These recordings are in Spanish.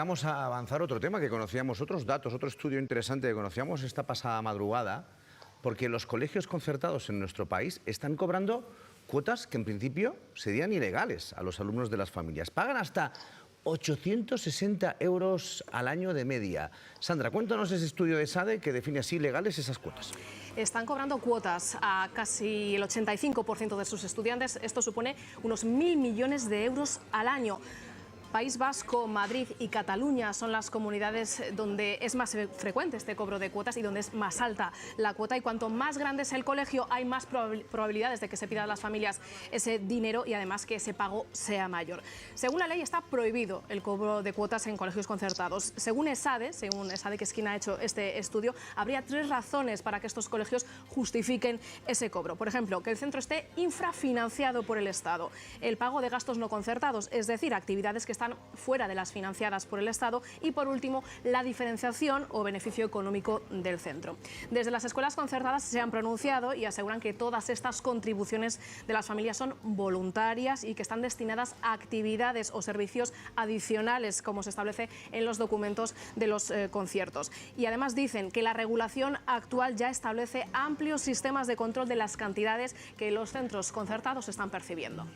Vamos a avanzar otro tema que conocíamos, otros datos, otro estudio interesante que conocíamos esta pasada madrugada, porque los colegios concertados en nuestro país están cobrando cuotas que en principio serían ilegales a los alumnos de las familias. Pagan hasta 860 euros al año de media. Sandra, cuéntanos ese estudio de SADE que define así legales esas cuotas. Están cobrando cuotas a casi el 85% de sus estudiantes. Esto supone unos 1.000 millones de euros al año. País Vasco, Madrid y Cataluña son las comunidades donde es más frecuente este cobro de cuotas y donde es más alta la cuota. Y cuanto más grande es el colegio, hay más probabilidades de que se pida a las familias ese dinero y además que ese pago sea mayor. Según la ley, está prohibido el cobro de cuotas en colegios concertados. Según ESADE, que es quien ha hecho este estudio, habría 3 razones para que estos colegios justifiquen ese cobro. Por ejemplo, que el centro esté infrafinanciado por el Estado, el pago de gastos no concertados, es decir, actividades que están fuera de las financiadas por el Estado, y por último la diferenciación o beneficio económico del centro. Desde las escuelas concertadas se han pronunciado y aseguran que todas estas contribuciones de las familias son voluntarias y que están destinadas a actividades o servicios adicionales, como se establece en los documentos de los conciertos. Y además dicen que la regulación actual ya establece amplios sistemas de control de las cantidades que los centros concertados están percibiendo.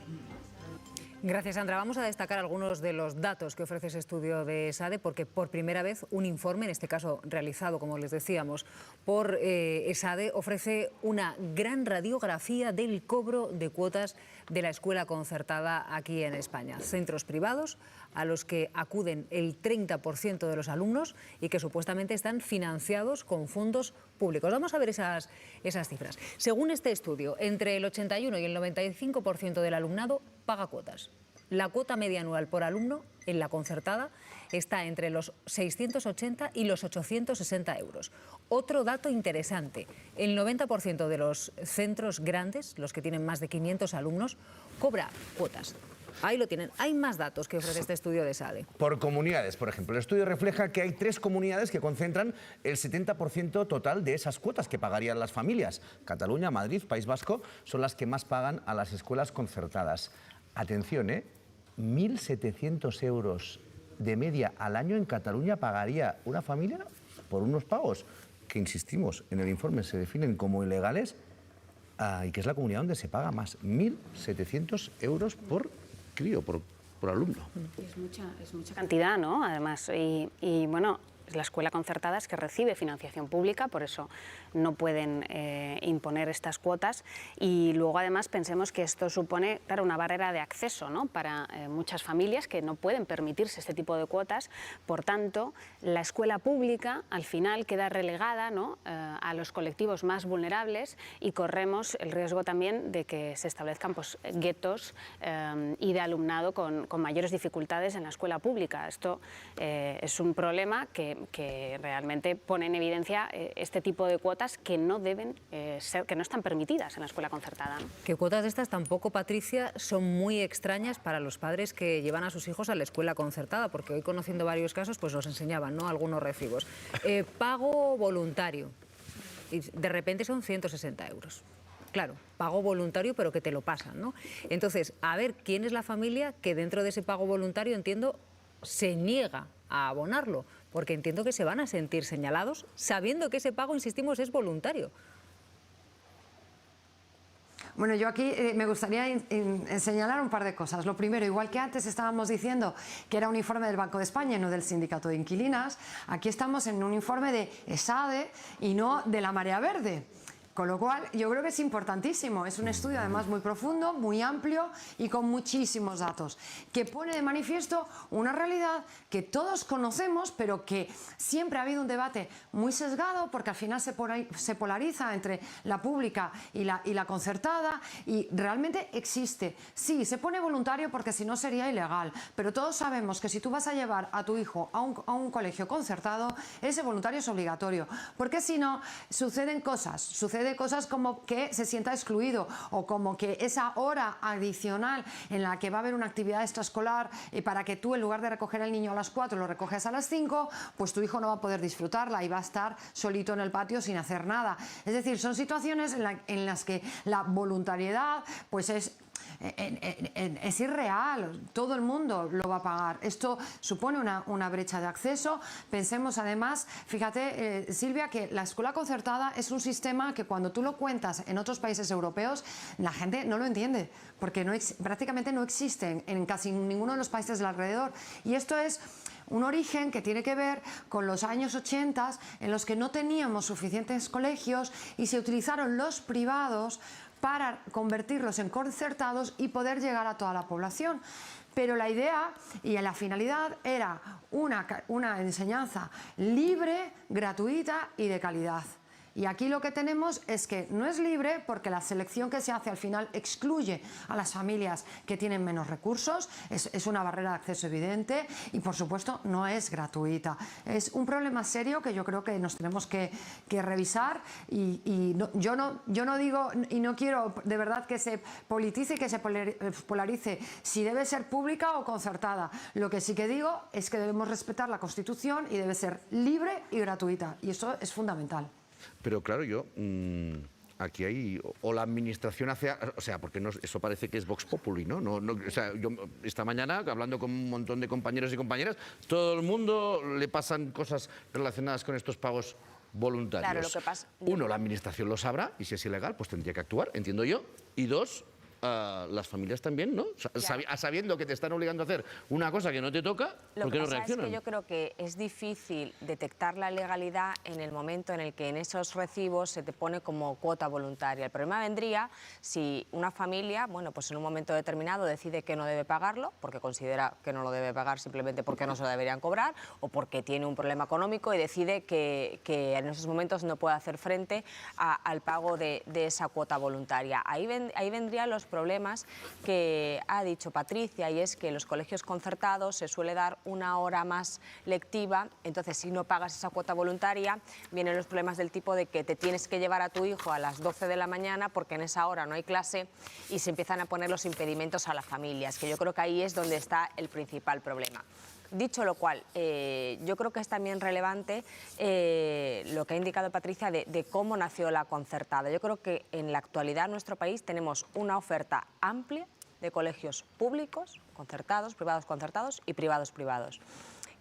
Gracias, Sandra. Vamos a destacar algunos de los datos que ofrece ese estudio de ESADE, porque por primera vez un informe, en este caso realizado, como les decíamos, por ESADE, ofrece una gran radiografía del cobro de cuotas de la escuela concertada aquí en España. Centros privados a los que acuden el 30% de los alumnos y que supuestamente están financiados con fondos públicos. Vamos a ver esas cifras. Según este estudio, entre el 81 y el 95% del alumnado paga cuotas. La cuota media anual por alumno en la concertada está entre los 680 y los 860 euros. Otro dato interesante, el 90% de los centros grandes, los que tienen más de 500 alumnos, cobra cuotas. Ahí lo tienen. Hay más datos que ofrece este estudio de SADE. Por comunidades, por ejemplo. El estudio refleja que hay 3 comunidades que concentran el 70% total de esas cuotas que pagarían las familias. Cataluña, Madrid, País Vasco son las que más pagan a las escuelas concertadas. Atención, 1.700 euros de media al año en Cataluña pagaría una familia por unos pagos que, insistimos, en el informe se definen como ilegales, y que es la comunidad donde se paga más. 1.700 euros por crío, por alumno. Es mucha cantidad, ¿no? Además, y bueno, la escuela concertada es que recibe financiación pública, por eso no pueden imponer estas cuotas. Y luego, además, pensemos que esto supone, claro, una barrera de acceso, ¿no?, para muchas familias que no pueden permitirse este tipo de cuotas. Por tanto, la escuela pública al final queda relegada, ¿no?, a los colectivos más vulnerables, y corremos el riesgo también de que se establezcan, pues, guetos y de alumnado con mayores dificultades en la escuela pública. Esto es un problema que realmente pone en evidencia este tipo de cuotas que no deben ser, que no están permitidas en la escuela concertada. Que cuotas de estas tampoco, Patricia, son muy extrañas para los padres que llevan a sus hijos a la escuela concertada, porque hoy, conociendo varios casos, pues nos enseñaban, ¿no?, algunos recibos. Pago voluntario, y de repente son 160 euros. Claro, pago voluntario, pero que te lo pasan, ¿no? Entonces, a ver, ¿quién es la familia que dentro de ese pago voluntario, entiendo, se niega a abonarlo? Porque entiendo que se van a sentir señalados sabiendo que ese pago, insistimos, es voluntario. Bueno, yo aquí me gustaría señalar un par de cosas. Lo primero, igual que antes estábamos diciendo que era un informe del Banco de España y no del Sindicato de Inquilinas, aquí estamos en un informe de ESADE y no de la Marea Verde. Con lo cual, yo creo que es importantísimo. Es un estudio, además, muy profundo, muy amplio y con muchísimos datos, que pone de manifiesto una realidad que todos conocemos, pero que siempre ha habido un debate muy sesgado, porque al final se polariza entre la pública y la concertada, y realmente existe. Sí, se pone voluntario porque si no sería ilegal, pero todos sabemos que si tú vas a llevar a tu hijo a un colegio concertado, ese voluntario es obligatorio, porque si no, suceden cosas como que se sienta excluido, o como que esa hora adicional en la que va a haber una actividad extraescolar para que tú, en lugar de recoger al niño a las 4, lo recoges a las 5, pues tu hijo no va a poder disfrutarla y va a estar solito en el patio sin hacer nada. Es decir, son situaciones en las que la voluntariedad pues es es irreal, todo el mundo lo va a pagar. Esto supone una brecha de acceso. Pensemos además, fíjate Silvia, que la escuela concertada es un sistema que cuando tú lo cuentas en otros países europeos, la gente no lo entiende, porque prácticamente no existe en casi ninguno de los países del alrededor. Y esto es un origen que tiene que ver con los años 80, en los que no teníamos suficientes colegios y se utilizaron los privados para convertirlos en concertados y poder llegar a toda la población. Pero la idea y la finalidad era una enseñanza libre, gratuita y de calidad. Y aquí lo que tenemos es que no es libre porque la selección que se hace al final excluye a las familias que tienen menos recursos, es una barrera de acceso evidente y por supuesto no es gratuita. Es un problema serio que yo creo que nos tenemos que revisar yo no digo y no quiero de verdad que se politice y que se polarice si debe ser pública o concertada. Lo que sí que digo es que debemos respetar la Constitución y debe ser libre y gratuita y eso es fundamental. Pero claro, aquí hay, o la administración hace, o sea, porque eso parece que es Vox Populi, ¿no? O sea, yo esta mañana, hablando con un montón de compañeros y compañeras, todo el mundo le pasan cosas relacionadas con estos pagos voluntarios. Claro, lo que pasa... Uno, la administración lo sabrá, y si es ilegal, pues tendría que actuar, entiendo yo. Y dos, las familias también, ¿no? Sabiendo que te están obligando a hacer una cosa que no te toca, ¿por qué no reaccionan? Es que yo creo que es difícil detectar la legalidad en el momento en el que en esos recibos se te pone como cuota voluntaria. El problema vendría si una familia, bueno, pues en un momento determinado decide que no debe pagarlo, porque considera que no lo debe pagar simplemente porque no se lo deberían cobrar, o porque tiene un problema económico y decide que en esos momentos no puede hacer frente al pago de esa cuota voluntaria. Ahí vendrían los problemas que ha dicho Patricia, y es que en los colegios concertados se suele dar una hora más lectiva, entonces si no pagas esa cuota voluntaria vienen los problemas del tipo de que te tienes que llevar a tu hijo a las 12 de la mañana porque en esa hora no hay clase y se empiezan a poner los impedimentos a las familias, que yo creo que ahí es donde está el principal problema. Dicho lo cual, yo creo que es también relevante lo que ha indicado Patricia de cómo nació la concertada. Yo creo que en la actualidad en nuestro país tenemos una oferta amplia de colegios públicos, concertados, privados concertados y privados privados.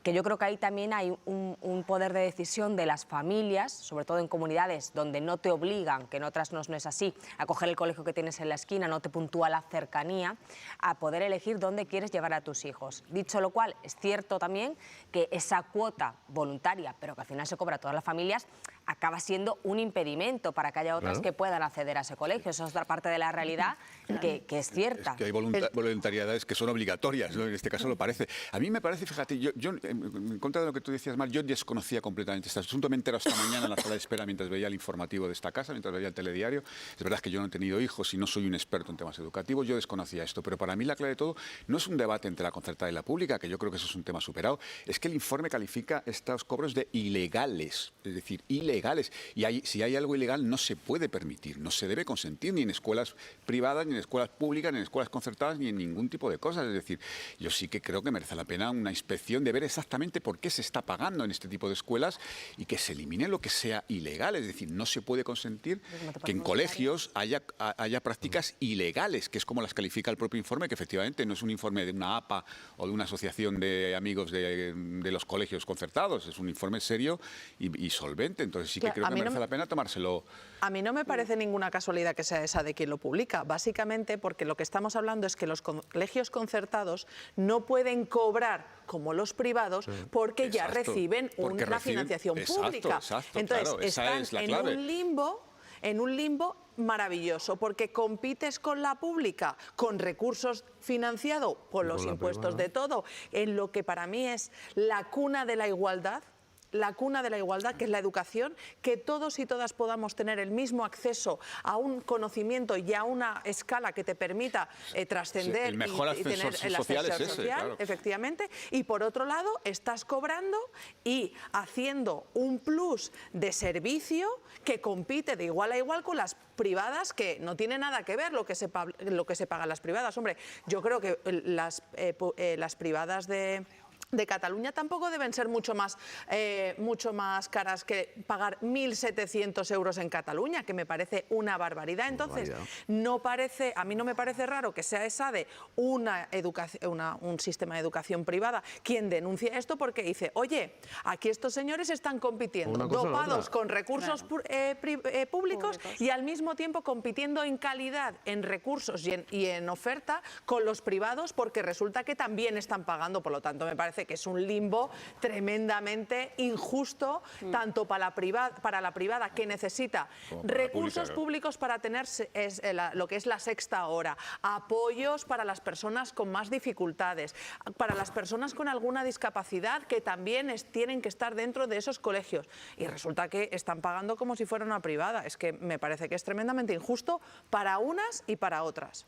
Que yo creo que ahí también hay un poder de decisión de las familias, sobre todo en comunidades donde no te obligan, que en otras no es así, a coger el colegio que tienes en la esquina, no te puntúa la cercanía, a poder elegir dónde quieres llevar a tus hijos. Dicho lo cual, es cierto también que esa cuota voluntaria, pero que al final se cobra a todas las familias, acaba siendo un impedimento para que haya otras que puedan acceder a ese colegio. Esa es otra parte de la realidad que es cierta. Es que hay voluntariedades que son obligatorias, ¿no? En este caso lo parece. A mí me parece, fíjate, yo en contra de lo que tú decías, Mar, yo desconocía completamente este asunto. Me he enterado esta mañana en la sala de espera mientras veía el informativo de esta casa, mientras veía el telediario. Es verdad que yo no he tenido hijos y no soy un experto en temas educativos, yo desconocía esto, pero para mí la clave de todo no es un debate entre la concertada y la pública, que yo creo que eso es un tema superado, es que el informe califica estos cobros de ilegales, es decir, ilegales. Y si hay algo ilegal no se puede permitir, no se debe consentir ni en escuelas privadas, ni en escuelas públicas, ni en escuelas concertadas, ni en ningún tipo de cosas. Es decir, yo sí que creo que merece la pena una inspección de ver exactamente por qué se está pagando en este tipo de escuelas y que se elimine lo que sea ilegal. Es decir, no se puede consentir que en colegios haya prácticas ilegales, que es como las califica el propio informe, que efectivamente no es un informe de una APA o de una asociación de amigos de los colegios concertados, es un informe serio y solvente. Entonces sí que creo que merece la pena tomárselo. A mí no me parece ninguna casualidad que sea esa de quien lo publica, básicamente porque lo que estamos hablando es que los colegios concertados no pueden cobrar como los privados porque ya reciben una financiación pública. Entonces claro, están en un limbo maravilloso, porque compites con la pública, con recursos financiados por los impuestos de todo, en lo que para mí es la cuna de la igualdad, que es la educación, que todos y todas podamos tener el mismo acceso a un conocimiento y a una escala que te permita trascender el mejor y tener el social ascensor social, claro. Efectivamente, y por otro lado estás cobrando y haciendo un plus de servicio que compite de igual a igual con las privadas, que no tiene nada que ver lo que se pagan las privadas. Hombre, yo creo que las privadas de de Cataluña tampoco deben ser mucho más caras que pagar 1.700 euros en Cataluña, que me parece una barbaridad. Entonces, a mí no me parece raro que sea ESADE un sistema de educación privada quien denuncie esto, porque dice, oye, aquí estos señores están compitiendo dopados con recursos públicos y al mismo tiempo compitiendo en calidad, en recursos y en oferta con los privados, porque resulta que también están pagando. Por lo tanto, me parece que es un limbo tremendamente injusto, tanto para la privada, que necesita recursos públicos para tener lo que es la sexta hora, apoyos para las personas con más dificultades, para las personas con alguna discapacidad que también tienen que estar dentro de esos colegios, y resulta que están pagando como si fuera una privada. Es que me parece que es tremendamente injusto para unas y para otras.